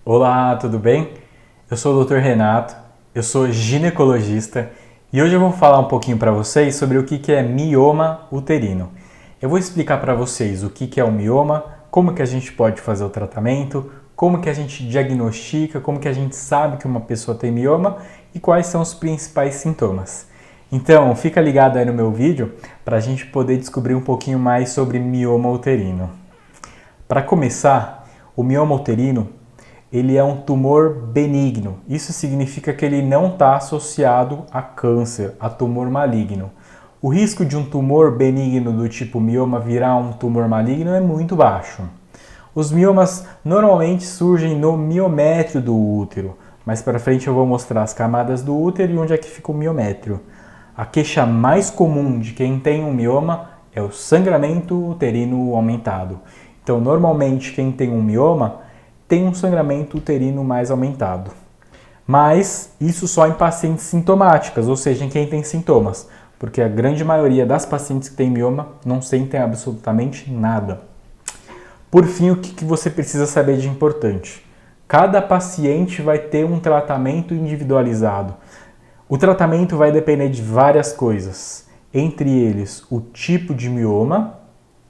Olá, tudo bem? Eu sou o Dr. Renato, eu sou ginecologista e hoje eu vou falar um pouquinho para vocês sobre o que é mioma uterino. Eu vou explicar para vocês o que é o mioma, como que a gente pode fazer o tratamento, como que a gente diagnostica, como que a gente sabe que uma pessoa tem mioma e quais são os principais sintomas. Então, fica ligado aí no meu vídeo para a gente poder descobrir um pouquinho mais sobre mioma uterino. Para começar, o mioma uterino ele é um tumor benigno. Isso significa que ele não está associado a câncer, a tumor maligno. O risco de um tumor benigno do tipo mioma virar um tumor maligno é muito baixo. Os miomas normalmente surgem no miométrio do útero. Mais para frente eu vou mostrar as camadas do útero e onde é que fica o miométrio. A queixa mais comum de quem tem um mioma é o sangramento uterino aumentado. Então, normalmente quem tem um mioma tem um sangramento uterino mais aumentado. Mas isso só em pacientes sintomáticas, ou seja, em quem tem sintomas, porque a grande maioria das pacientes que têm mioma não sentem absolutamente nada. Por fim, o que você precisa saber de importante? Cada paciente vai ter um tratamento individualizado. O tratamento vai depender de várias coisas, entre eles o tipo de mioma,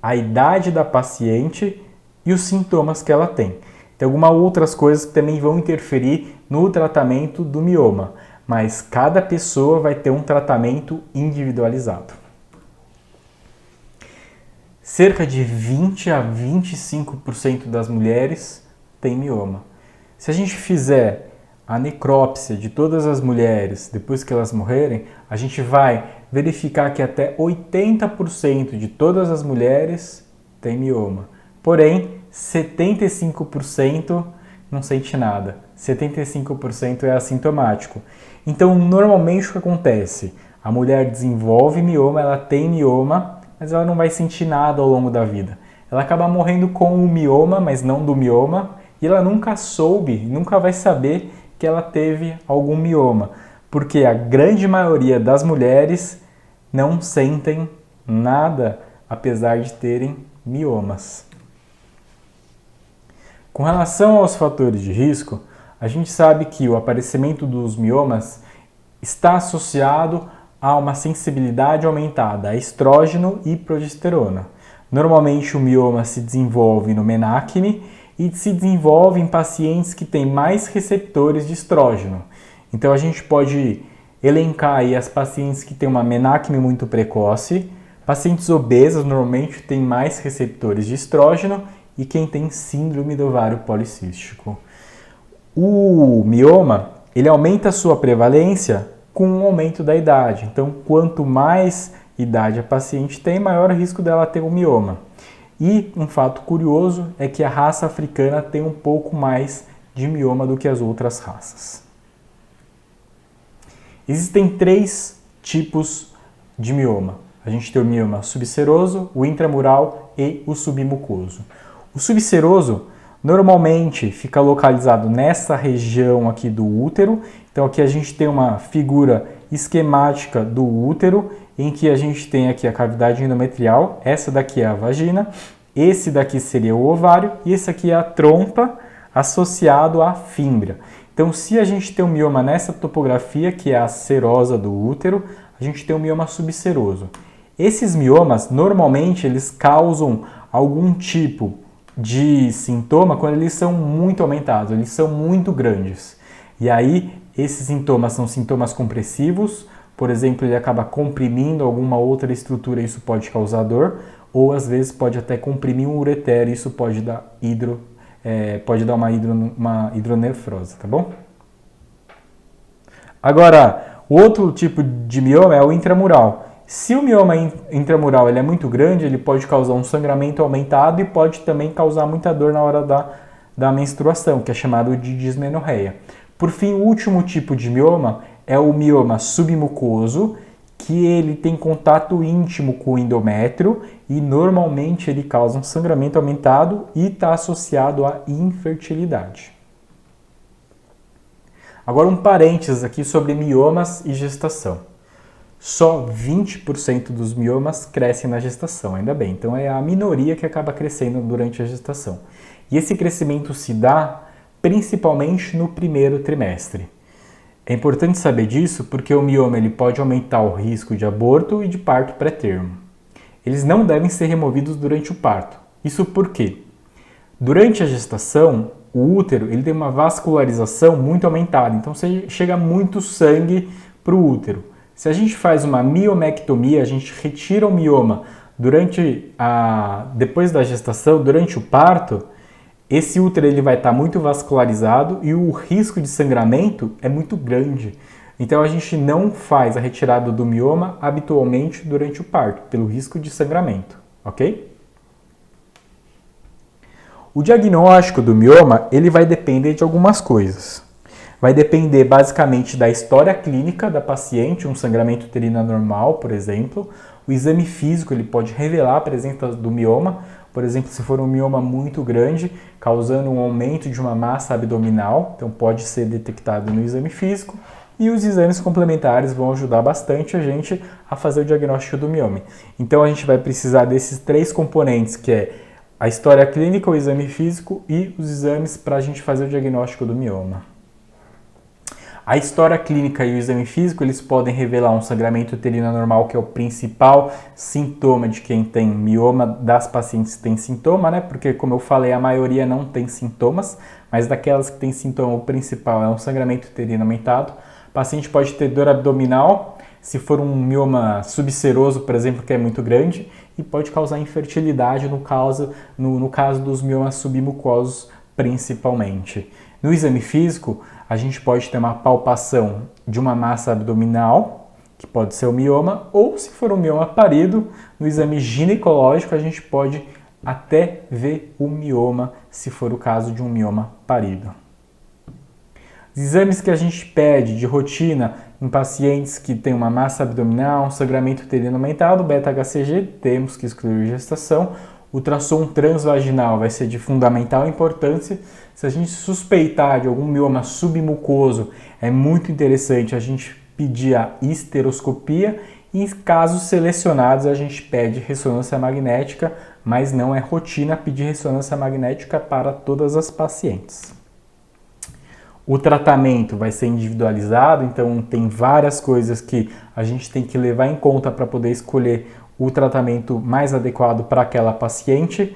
a idade da paciente e os sintomas que ela tem. Tem algumas outras coisas que também vão interferir no tratamento do mioma, mas cada pessoa vai ter um tratamento individualizado. Cerca de 20 a 25% das mulheres têm mioma. Se a gente fizer a necrópsia de todas as mulheres depois que elas morrerem, a gente vai verificar que até 80% de todas as mulheres têm mioma. Porém, 75% não sente nada, 75% é assintomático. Então, normalmente o que acontece? A mulher desenvolve mioma, ela tem mioma, mas ela não vai sentir nada ao longo da vida. Ela acaba morrendo com o mioma, mas não do mioma, e ela nunca soube, nunca vai saber que ela teve algum mioma, porque a grande maioria das mulheres não sentem nada, apesar de terem miomas. Com relação aos fatores de risco, a gente sabe que o aparecimento dos miomas está associado a uma sensibilidade aumentada a estrógeno e progesterona. Normalmente o mioma se desenvolve no menacne e se desenvolve em pacientes que têm mais receptores de estrógeno. Então a gente pode elencar aí as pacientes que têm uma menacne muito precoce, pacientes obesas normalmente têm mais receptores de estrógeno e quem tem síndrome do ovário policístico. O mioma, ele aumenta a sua prevalência com o aumento da idade. Então, quanto mais idade a paciente tem, maior o risco dela ter um mioma. E um fato curioso é que a raça africana tem um pouco mais de mioma do que as outras raças. Existem 3 tipos de mioma. A gente tem o mioma subseroso, o intramural e o submucoso. O subseroso normalmente fica localizado nessa região aqui do útero. Então aqui a gente tem uma figura esquemática do útero, em que a gente tem aqui a cavidade endometrial, essa daqui é a vagina, esse daqui seria o ovário e esse aqui é a trompa associado à fímbria. Então se a gente tem um mioma nessa topografia, que é a serosa do útero, a gente tem um mioma subseroso. Esses miomas, normalmente, eles causam algum tipo de sintoma quando eles são muito aumentados, eles são muito grandes. E aí, esses sintomas são sintomas compressivos, por exemplo, ele acaba comprimindo alguma outra estrutura, isso pode causar dor, ou às vezes pode até comprimir um ureter, isso pode dar uma hidronefrose, tá bom? Agora, o outro tipo de mioma é o intramural. Se o mioma intramural ele é muito grande, ele pode causar um sangramento aumentado e pode também causar muita dor na hora da menstruação, que é chamado de dismenorreia. Por fim, o último tipo de mioma é o mioma submucoso, que ele tem contato íntimo com o endométrio e normalmente ele causa um sangramento aumentado e está associado à infertilidade. Agora um parênteses aqui sobre miomas e gestação. Só 20% dos miomas crescem na gestação, ainda bem. Então é a minoria que acaba crescendo durante a gestação. E esse crescimento se dá principalmente no primeiro trimestre. É importante saber disso porque o mioma ele pode aumentar o risco de aborto e de parto pré-termo. Eles não devem ser removidos durante o parto. Isso por quê? Durante a gestação, o útero ele tem uma vascularização muito aumentada, então chega muito sangue para o útero. Se a gente faz uma miomectomia, a gente retira o mioma depois da gestação, durante o parto, esse útero ele vai estar muito vascularizado e o risco de sangramento é muito grande. Então a gente não faz a retirada do mioma habitualmente durante o parto, pelo risco de sangramento, ok? O diagnóstico do mioma ele vai depender de algumas coisas. Vai depender basicamente da história clínica da paciente, um sangramento uterino anormal, por exemplo. O exame físico ele pode revelar a presença do mioma, por exemplo, se for um mioma muito grande, causando um aumento de uma massa abdominal, então pode ser detectado no exame físico. E os exames complementares vão ajudar bastante a gente a fazer o diagnóstico do mioma. Então a gente vai precisar desses 3 componentes, que é a história clínica, o exame físico e os exames para a gente fazer o diagnóstico do mioma. A história clínica e o exame físico, eles podem revelar um sangramento uterino anormal, que é o principal sintoma de quem tem mioma, das pacientes que têm sintoma, né? Porque, como eu falei, a maioria não tem sintomas, mas daquelas que têm sintoma, o principal é um sangramento uterino aumentado. O paciente pode ter dor abdominal, se for um mioma subseroso, por exemplo, que é muito grande, e pode causar infertilidade no caso dos miomas submucosos, principalmente. No exame físico, a gente pode ter uma palpação de uma massa abdominal, que pode ser o mioma, ou se for um mioma parido, no exame ginecológico a gente pode até ver o mioma, se for o caso de um mioma parido. Os exames que a gente pede de rotina em pacientes que têm uma massa abdominal, um sangramento uterino aumentado, beta-HCG, temos que excluir gestação. Ultrassom transvaginal vai ser de fundamental importância. Se a gente suspeitar de algum mioma submucoso, é muito interessante a gente pedir a histeroscopia e, em casos selecionados, a gente pede ressonância magnética, mas não é rotina pedir ressonância magnética para todas as pacientes. O tratamento vai ser individualizado, então tem várias coisas que a gente tem que levar em conta para poder escolher o tratamento mais adequado para aquela paciente.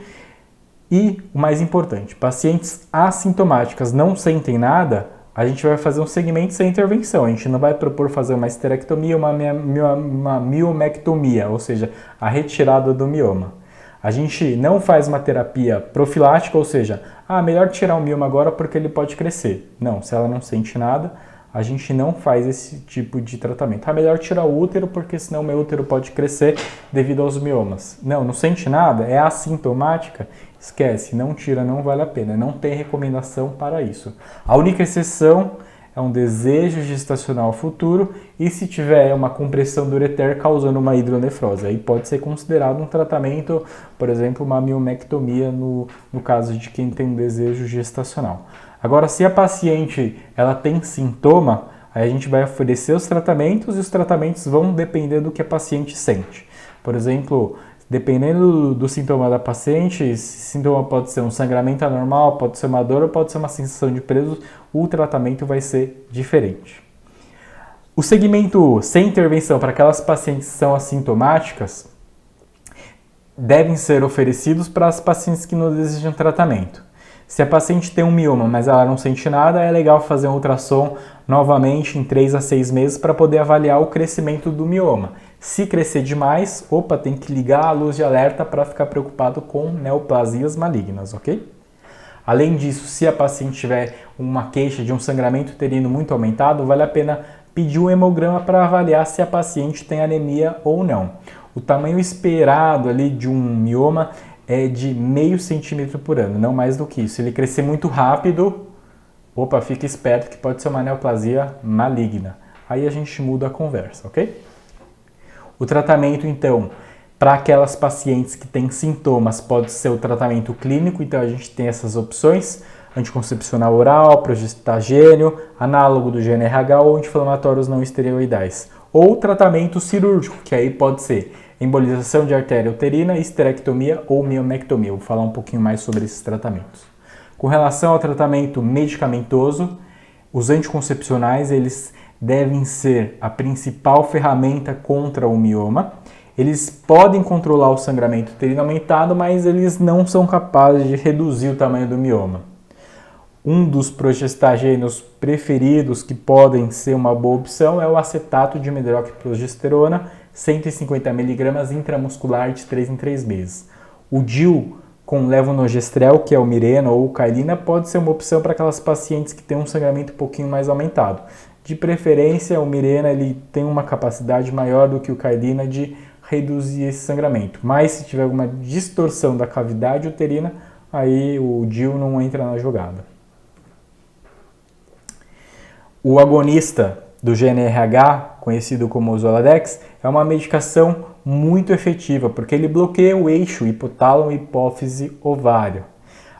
E o mais importante, pacientes assintomáticas não sentem nada, a gente vai fazer um segmento sem intervenção. A gente não vai propor fazer uma esterectomia, uma miomectomia, ou seja, a retirada do mioma. A gente não faz uma terapia profilática, ou seja, melhor tirar o mioma agora porque ele pode crescer. Não, se ela não sente nada, a gente não faz esse tipo de tratamento. Melhor tirar o útero porque senão o meu útero pode crescer devido aos miomas. Não sente nada, é assintomática, esquece, não tira, não vale a pena, não tem recomendação para isso. A única exceção é um desejo gestacional futuro e se tiver uma compressão do ureter causando uma hidronefrose. Aí pode ser considerado um tratamento, por exemplo, uma miomectomia no caso de quem tem um desejo gestacional. Agora, se a paciente ela tem sintoma, aí a gente vai oferecer os tratamentos e os tratamentos vão depender do que a paciente sente. Por exemplo, dependendo do sintoma da paciente, esse sintoma pode ser um sangramento anormal, pode ser uma dor ou pode ser uma sensação de preso, o tratamento vai ser diferente. O segmento sem intervenção para aquelas pacientes que são assintomáticas devem ser oferecidos para as pacientes que não desejam tratamento. Se a paciente tem um mioma, mas ela não sente nada, é legal fazer um ultrassom novamente em 3 a 6 meses para poder avaliar o crescimento do mioma. Se crescer demais, tem que ligar a luz de alerta para ficar preocupado com neoplasias malignas, ok? Além disso, se a paciente tiver uma queixa de um sangramento uterino muito aumentado, vale a pena pedir um hemograma para avaliar se a paciente tem anemia ou não. O tamanho esperado ali de um mioma é de meio centímetro por ano, não mais do que isso. Se ele crescer muito rápido, fica esperto que pode ser uma neoplasia maligna. Aí a gente muda a conversa, ok? O tratamento, então, para aquelas pacientes que têm sintomas, pode ser o tratamento clínico, então a gente tem essas opções: anticoncepcional oral, progestagênio, análogo do GnRH ou anti-inflamatórios não esteroidais. Ou tratamento cirúrgico, que aí pode ser embolização de artéria uterina, histerectomia ou miomectomia. Eu vou falar um pouquinho mais sobre esses tratamentos. Com relação ao tratamento medicamentoso, os anticoncepcionais eles devem ser a principal ferramenta contra o mioma. Eles podem controlar o sangramento uterino aumentado, mas eles não são capazes de reduzir o tamanho do mioma. Um dos progestagênios preferidos que podem ser uma boa opção é o acetato de medroxiprogesterona, 150 mg intramuscular de 3 em 3 meses. O DIU com levonorgestrel, que é o Mirena ou o Cailina, pode ser uma opção para aquelas pacientes que têm um sangramento um pouquinho mais aumentado. De preferência, o Mirena ele tem uma capacidade maior do que o Cailina de reduzir esse sangramento. Mas se tiver alguma distorção da cavidade uterina, aí o DIU não entra na jogada. O agonista do GnRH, conhecido como Zoladex, é uma medicação muito efetiva, porque ele bloqueia o eixo hipotálamo, hipófise, ovário.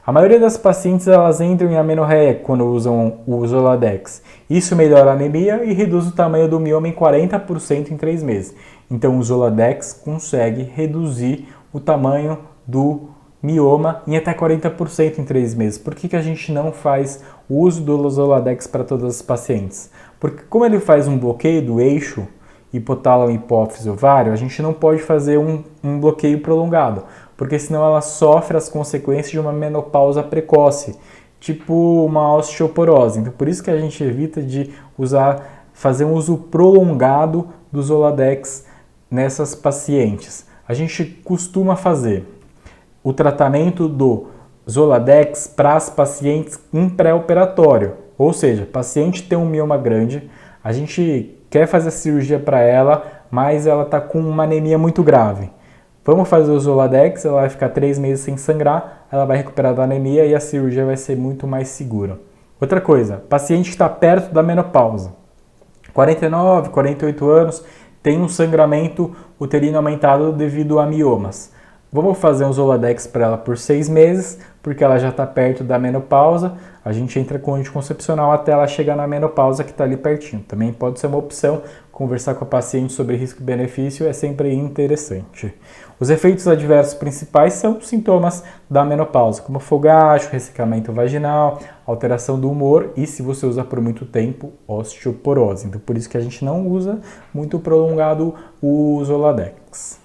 A maioria das pacientes elas entram em amenorreia quando usam o Zoladex. Isso melhora a anemia e reduz o tamanho do mioma em 40% em 3 meses. Então o Zoladex consegue reduzir o tamanho do mioma em até 40% em 3 meses. Por que a gente não faz o uso do Zoladex para todas as pacientes? Porque como ele faz um bloqueio do eixo hipotálamo, hipófise, ovário, a gente não pode fazer um bloqueio prolongado, porque senão ela sofre as consequências de uma menopausa precoce, tipo uma osteoporose. Então por isso que a gente evita de fazer um uso prolongado do Zoladex nessas pacientes. A gente costuma fazer o tratamento do Zoladex para as pacientes em pré-operatório, ou seja, a paciente tem um mioma grande, a gente quer fazer a cirurgia para ela, mas ela está com uma anemia muito grave. Vamos fazer o Zoladex, ela vai ficar 3 meses sem sangrar, ela vai recuperar da anemia e a cirurgia vai ser muito mais segura. Outra coisa, paciente que está perto da menopausa, 49, 48 anos, tem um sangramento uterino aumentado devido a miomas. Vamos fazer um Zoladex para ela por 6 meses, porque ela já está perto da menopausa. A gente entra com anticoncepcional até ela chegar na menopausa que está ali pertinho. Também pode ser uma opção. Conversar com a paciente sobre risco e benefício é sempre interessante. Os efeitos adversos principais são os sintomas da menopausa, como fogacho, ressecamento vaginal, alteração do humor e, se você usa por muito tempo, osteoporose. Então, por isso que a gente não usa muito prolongado o Zoladex.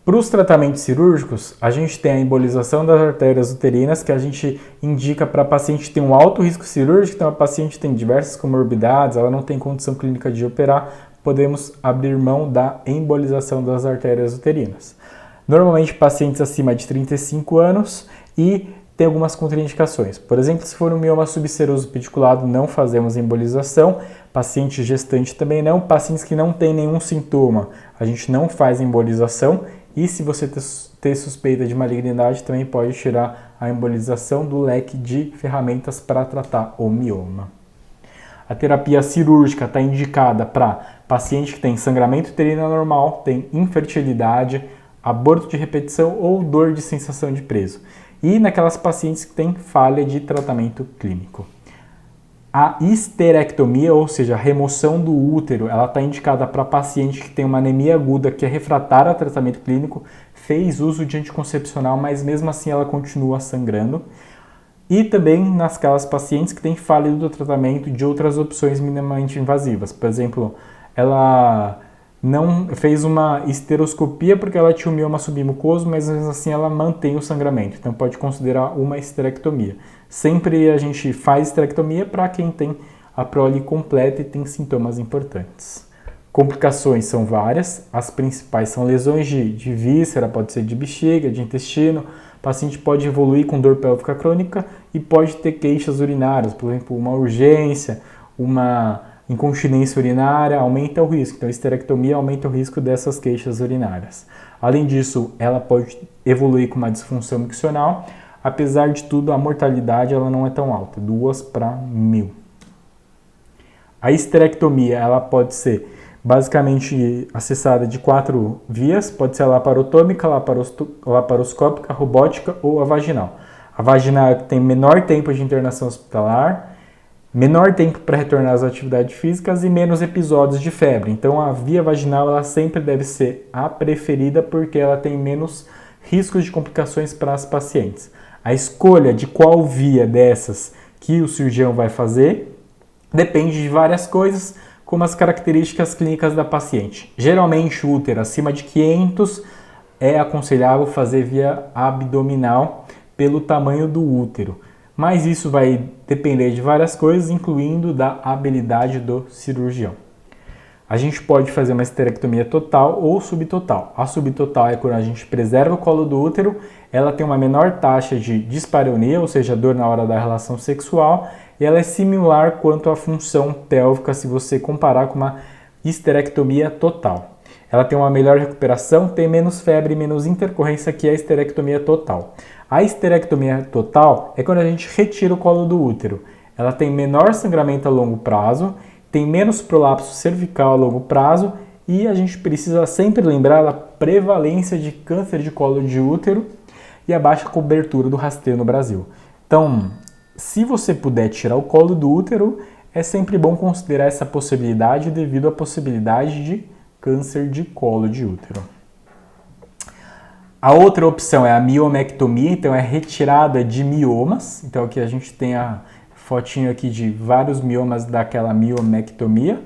Para os tratamentos cirúrgicos, a gente tem a embolização das artérias uterinas, que a gente indica para a paciente que tem um alto risco cirúrgico, então a paciente tem diversas comorbidades, ela não tem condição clínica de operar, podemos abrir mão da embolização das artérias uterinas. Normalmente pacientes acima de 35 anos e tem algumas contraindicações. Por exemplo, se for um mioma subseroso pediculado, não fazemos embolização. Paciente gestante também não. Pacientes que não têm nenhum sintoma, a gente não faz embolização. E se você ter suspeita de malignidade, também pode tirar a embolização do leque de ferramentas para tratar o mioma. A terapia cirúrgica está indicada para paciente que tem sangramento uterino anormal, tem infertilidade, aborto de repetição ou dor de sensação de preso. E naquelas pacientes que têm falha de tratamento clínico. A histerectomia, ou seja, a remoção do útero, ela está indicada para paciente que tem uma anemia aguda, que é refratária a tratamento clínico, fez uso de anticoncepcional, mas mesmo assim ela continua sangrando. E também nasquelas pacientes que têm falha do tratamento de outras opções minimamente invasivas. Por exemplo, ela não fez uma histeroscopia porque ela tinha um mioma submucoso, mas mesmo assim ela mantém o sangramento. Então pode considerar uma histerectomia. Sempre a gente faz histerectomia para quem tem a prole completa e tem sintomas importantes. Complicações são várias, as principais são lesões de víscera, pode ser de bexiga, de intestino. O paciente pode evoluir com dor pélvica crônica e pode ter queixas urinárias, por exemplo, uma urgência, uma incontinência urinária, aumenta o risco. Então, a histerectomia aumenta o risco dessas queixas urinárias. Além disso, ela pode evoluir com uma disfunção miccional. Apesar de tudo, a mortalidade ela não é tão alta, 2 para 1000. A histerectomia ela pode ser basicamente acessada de 4 vias, pode ser a laparotômica, laparoscópica, robótica ou a vaginal. A vaginal tem menor tempo de internação hospitalar, menor tempo para retornar às atividades físicas e menos episódios de febre. Então a via vaginal ela sempre deve ser a preferida porque ela tem menos riscos de complicações para as pacientes. A escolha de qual via dessas que o cirurgião vai fazer depende de várias coisas, como as características clínicas da paciente. Geralmente, o útero acima de 500 é aconselhável fazer via abdominal pelo tamanho do útero, mas isso vai depender de várias coisas, incluindo da habilidade do cirurgião. A gente pode fazer uma esterectomia total ou subtotal. A subtotal é quando a gente preserva o colo do útero, ela tem uma menor taxa de dispareunia, ou seja, dor na hora da relação sexual, e ela é similar quanto à função pélvica se você comparar com uma histerectomia total. Ela tem uma melhor recuperação, tem menos febre e menos intercorrência que a esterectomia total. A histerectomia total é quando a gente retira o colo do útero. Ela tem menor sangramento a longo prazo, tem menos prolapso cervical a longo prazo e a gente precisa sempre lembrar da prevalência de câncer de colo de útero e a baixa cobertura do rastreio no Brasil. Então, se você puder tirar o colo do útero, é sempre bom considerar essa possibilidade devido à possibilidade de câncer de colo de útero. A outra opção é a miomectomia, então é retirada de miomas. Então aqui a gente tem a fotinho aqui de vários miomas daquela miomectomia.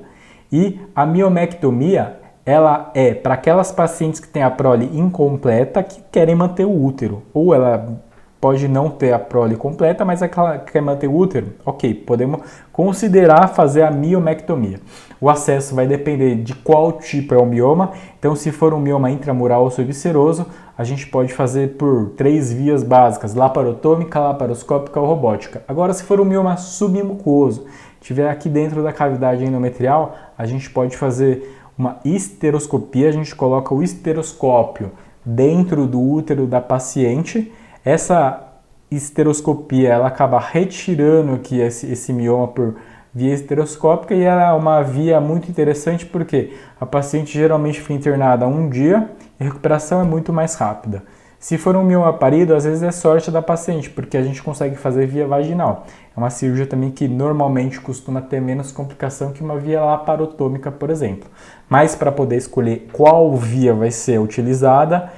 E a miomectomia, ela é para aquelas pacientes que têm a prole incompleta que querem manter o útero. Ou ela pode não ter a prole completa, mas aquela que quer manter o útero, ok, podemos considerar fazer a miomectomia. O acesso vai depender de qual tipo é o mioma, então se for um mioma intramural ou subseroso, a gente pode fazer por 3 vias básicas, laparotômica, laparoscópica ou robótica. Agora, se for um mioma submucoso, tiver aqui dentro da cavidade endometrial, a gente pode fazer uma histeroscopia, a gente coloca o histeroscópio dentro do útero da paciente. Essa histeroscopia, ela acaba retirando aqui esse mioma por via histeroscópica e ela é uma via muito interessante porque a paciente geralmente fica internada 1 dia e a recuperação é muito mais rápida. Se for um mioma parido, às vezes é sorte da paciente, porque a gente consegue fazer via vaginal. É uma cirurgia também que normalmente costuma ter menos complicação que uma via laparotômica, por exemplo. Mas para poder escolher qual via vai ser utilizada,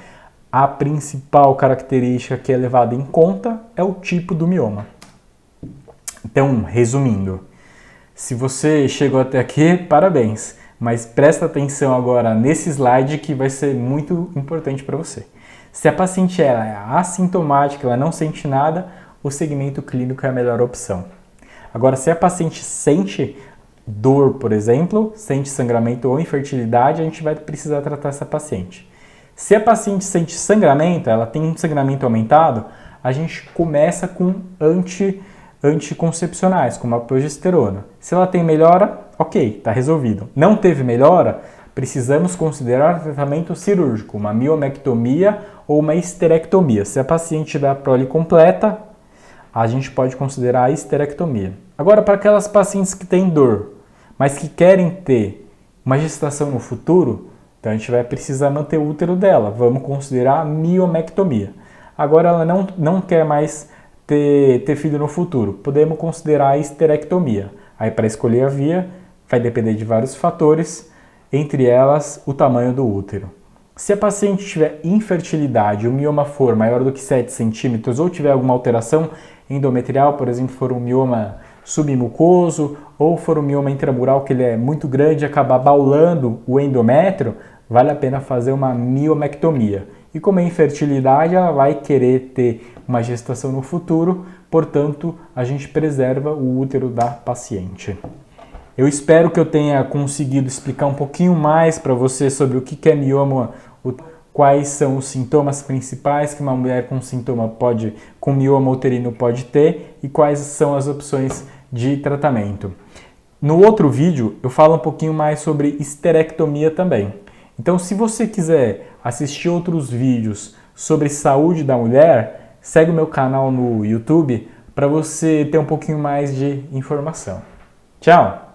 a principal característica que é levada em conta é o tipo do mioma. Então, resumindo, se você chegou até aqui, parabéns, mas presta atenção agora nesse slide que vai ser muito importante para você. Se a paciente ela é assintomática, ela não sente nada, o segmento clínico é a melhor opção. Agora, se a paciente sente dor, por exemplo, sente sangramento ou infertilidade, a gente vai precisar tratar essa paciente. Se a paciente sente sangramento, ela tem um sangramento aumentado, a gente começa com anticoncepcionais, como a progesterona. Se ela tem melhora, ok, está resolvido. Não teve melhora, precisamos considerar tratamento cirúrgico, uma miomectomia ou uma histerectomia. Se a paciente tiver a prole completa, a gente pode considerar a histerectomia. Agora, para aquelas pacientes que têm dor, mas que querem ter uma gestação no futuro, então a gente vai precisar manter o útero dela. Vamos considerar a miomectomia. Agora ela não quer mais ter filho no futuro. Podemos considerar a histerectomia. Aí para escolher a via vai depender de vários fatores, entre elas o tamanho do útero. Se a paciente tiver infertilidade, o mioma for maior do que 7 centímetros ou tiver alguma alteração endometrial, por exemplo, for um mioma submucoso ou for um mioma intramural que ele é muito grande e acaba baulando o endométrio, vale a pena fazer uma miomectomia. E como é infertilidade, ela vai querer ter uma gestação no futuro, portanto, a gente preserva o útero da paciente. Eu espero que eu tenha conseguido explicar um pouquinho mais para você sobre o que é mioma, quais são os sintomas principais que uma mulher com mioma uterino pode ter e quais são as opções de tratamento. No outro vídeo eu falo um pouquinho mais sobre histerectomia também. Então, se você quiser assistir outros vídeos sobre saúde da mulher, segue o meu canal no YouTube para você ter um pouquinho mais de informação. Tchau!